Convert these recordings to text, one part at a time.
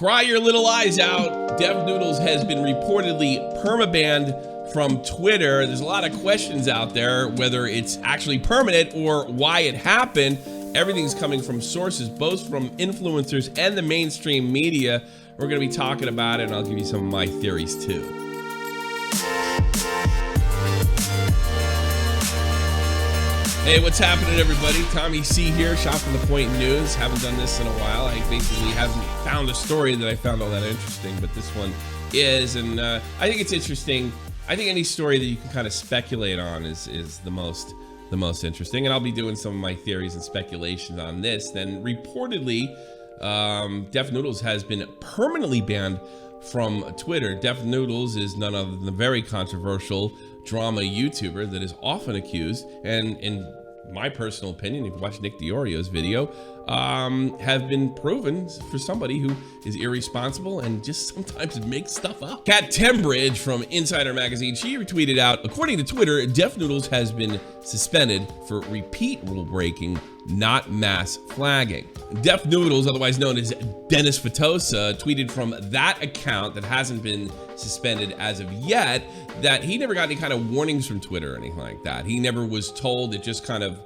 Cry your little eyes out. Dev Noodles has been reportedly permabanned from Twitter. There's a lot of questions out there whether it's actually permanent or why it happened. Everything's coming from sources, both from influencers and the mainstream media. We're going to be talking about it, and I'll give you some of my theories too. Hey, what's happening, everybody? Tommy C here, Shot from the Point News. Haven't done this in a while. I basically haven't found a story that I found all that interesting, but this one is, and I think it's interesting. I think any story that you can kind of speculate on is the most interesting, and I'll be doing some of my theories and speculations on this. Then reportedly, Dev Noodles has been permanently banned from Twitter. Dev Noodles is none other than the very controversial drama YouTuber that is often accused, and in my personal opinion, if you watch Nick DiOrio's video, have been proven for somebody who is irresponsible and just sometimes makes stuff up. Kat Tembridge from Insider Magazine, she retweeted out, according to Twitter, Dev Noodles has been suspended for repeat rule breaking, not mass flagging. Dev Noodles, otherwise known as Dennis Fatosa, tweeted from that account that hasn't been suspended as of yet that he never got any kind of warnings from Twitter or anything like that. He never was told. It just kind of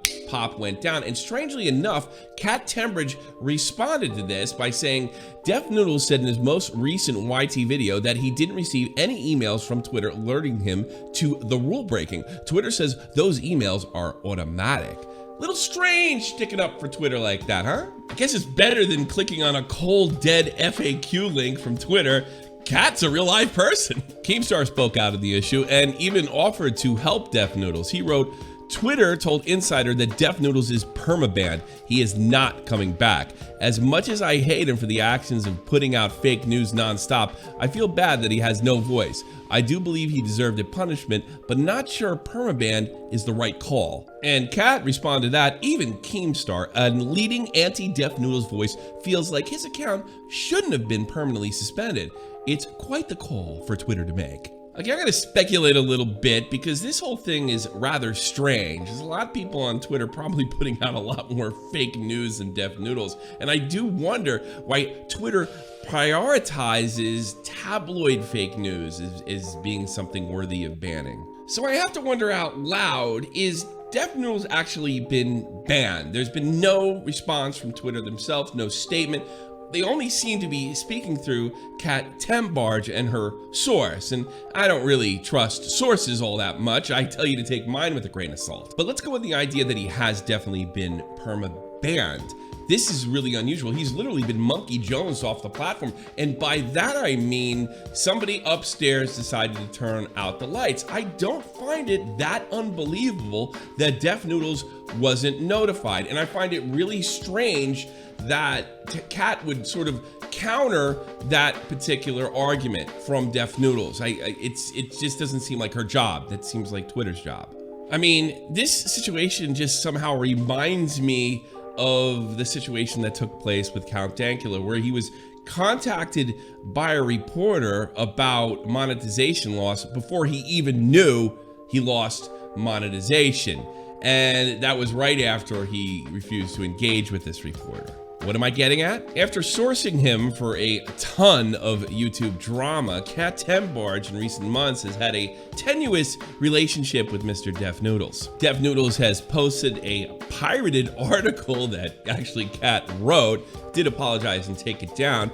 went down. And strangely enough, Kat Tembridge responded to this by saying Dev Noodles said in his most recent YT video that he didn't receive any emails from Twitter alerting him to the rule breaking. Twitter says those emails are automatic. Little strange sticking up for Twitter like that, huh? I guess it's better than clicking on a cold, dead FAQ link from Twitter. Kat's a real live person. Keemstar spoke out of the issue and even offered to help Dev Noodles. He wrote, Twitter told Insider that Dev Noodles is permabanned. He is not coming back. As much as I hate him for the actions of putting out fake news nonstop, I feel bad that he has no voice. I do believe he deserved a punishment, but not sure permaban is the right call. And Kat responded that even Keemstar, a leading anti-Dev Noodles voice, feels like his account shouldn't have been permanently suspended. It's quite the call for Twitter to make. Okay, I'm gonna speculate a little bit because this whole thing is rather strange. There's a lot of people on Twitter probably putting out a lot more fake news than Dev Noodles. And I do wonder why Twitter prioritizes tabloid fake news as being something worthy of banning. So I have to wonder out loud, is Dev Noodles actually been banned? There's been no response from Twitter themselves, no statement. They only seem to be speaking through Kat Tembridge and her source, and I don't really trust sources all that much. I tell you to take mine with a grain of salt. But let's go with the idea that he has definitely been perma-banned. This is really unusual. He's literally been Monkey Jones off the platform, and by that I mean somebody upstairs decided to turn out the lights. I don't find it that unbelievable that Dev Noodles wasn't notified, and I find it really strange that Kat would sort of counter that particular argument from Dev Noodles. It just doesn't seem like her job. That seems like Twitter's job. I mean, this situation just somehow reminds me of the situation that took place with Count Dankula, where he was contacted by a reporter about monetization loss before he even knew he lost monetization. And that was right after he refused to engage with this reporter. What am I getting at? After sourcing him for a ton of YouTube drama, Kat Tembridge in recent months has had a tenuous relationship with Mr. Dev Noodles. Dev Noodles has posted a pirated article that actually Kat wrote, did apologize and take it down,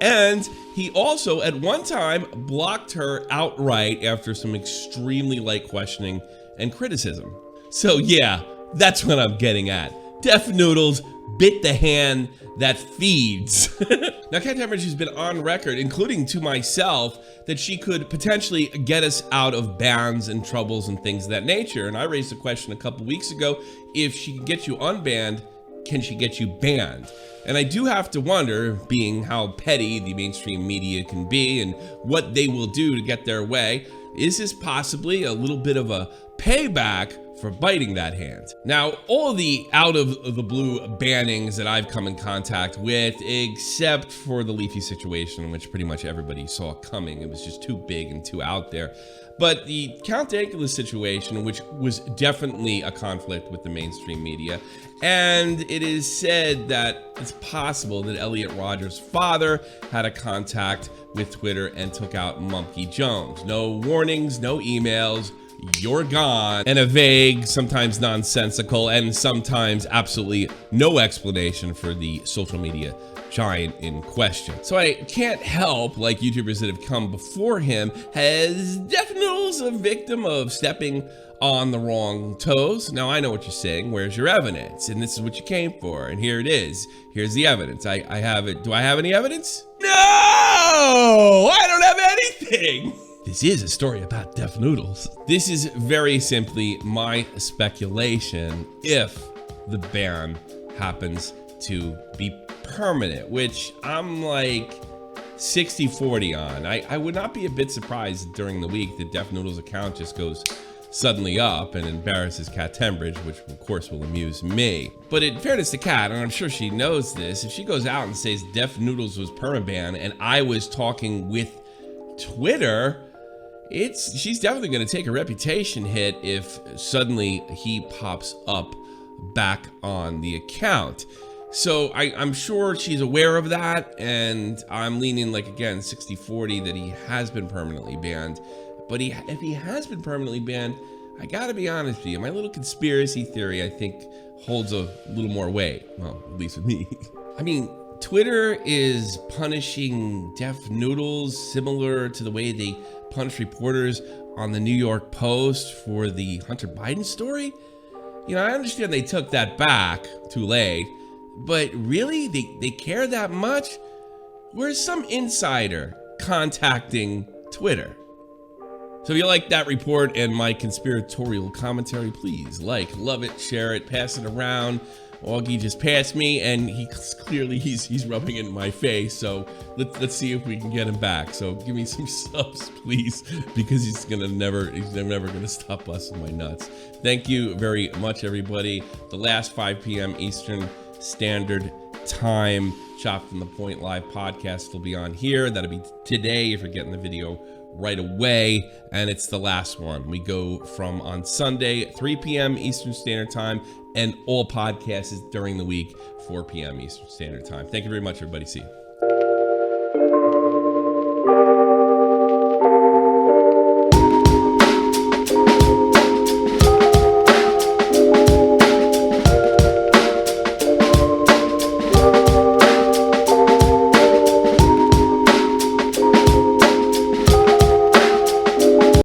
and he also at one time blocked her outright after some extremely light questioning and criticism. So yeah, that's what I'm getting at. Dev Noodles bit the hand that feeds. Now, Kat Tembridge has been on record, including to myself, that she could potentially get us out of bans and troubles and things of that nature. And I raised the question a couple weeks ago, if she can get you unbanned, can she get you banned? And I do have to wonder, being how petty the mainstream media can be and what they will do to get their way, is this possibly a little bit of a payback for biting that hand. Now, all the out of the blue bannings that I've come in contact with, except for the Leafy situation, which pretty much everybody saw coming. It was just too big and too out there. But the Count Dankula situation, which was definitely a conflict with the mainstream media, and it is said that it's possible that Elliot Rodgers' father had a contact with Twitter and took out Monkey Jones. No warnings, no emails, you're gone, and a vague, sometimes nonsensical, and sometimes absolutely no explanation for the social media giant in question. So I can't help, like YouTubers that have come before him, has Def Noodles a victim of stepping on the wrong toes? Now I know what you're saying, where's your evidence? And this is what you came for, and here it is. Here's the evidence. I have it. Do I have any evidence? No! I don't have anything! This is a story about Def Noodles. This is very simply my speculation if the ban happens to be permanent, which I'm like 60-40 on. I would not be a bit surprised during the week that Def Noodles' account just goes suddenly up and embarrasses Kat Tembridge, which of course will amuse me. But in fairness to Kat, and I'm sure she knows this, if she goes out and says Def Noodles was permaban and I was talking with Twitter, she's definitely going to take a reputation hit if suddenly he pops up back on the account. So I'm sure she's aware of that, and I'm leaning, like, again, 60-40 that he has been permanently banned. But if he has been permanently banned, I gotta be honest with you, my little conspiracy theory, I think, holds a little more weight. Well, at least with me. I mean, Twitter is punishing Def Noodles similar to the way they punish reporters on the New York Post for the Hunter Biden story. You know, I understand they took that back too late, but really, they care that much? Where's some insider contacting Twitter? So if you like that report and my conspiratorial commentary, please like, love it, share it, pass it around. Augie just passed me, and he's rubbing it in my face. So let's see if we can get him back. So give me some subs, please, because he's never gonna stop busting my nuts. Thank you very much, everybody. The last 5 p.m. Eastern Standard Time Chop from the Point live podcast will be on here. That'll be today if you're getting the video right away, and it's the last one. We go from on Sunday 3 p.m. Eastern Standard Time, and all podcasts is during the week 4 p.m. Eastern Standard Time. Thank you very much, everybody. See you.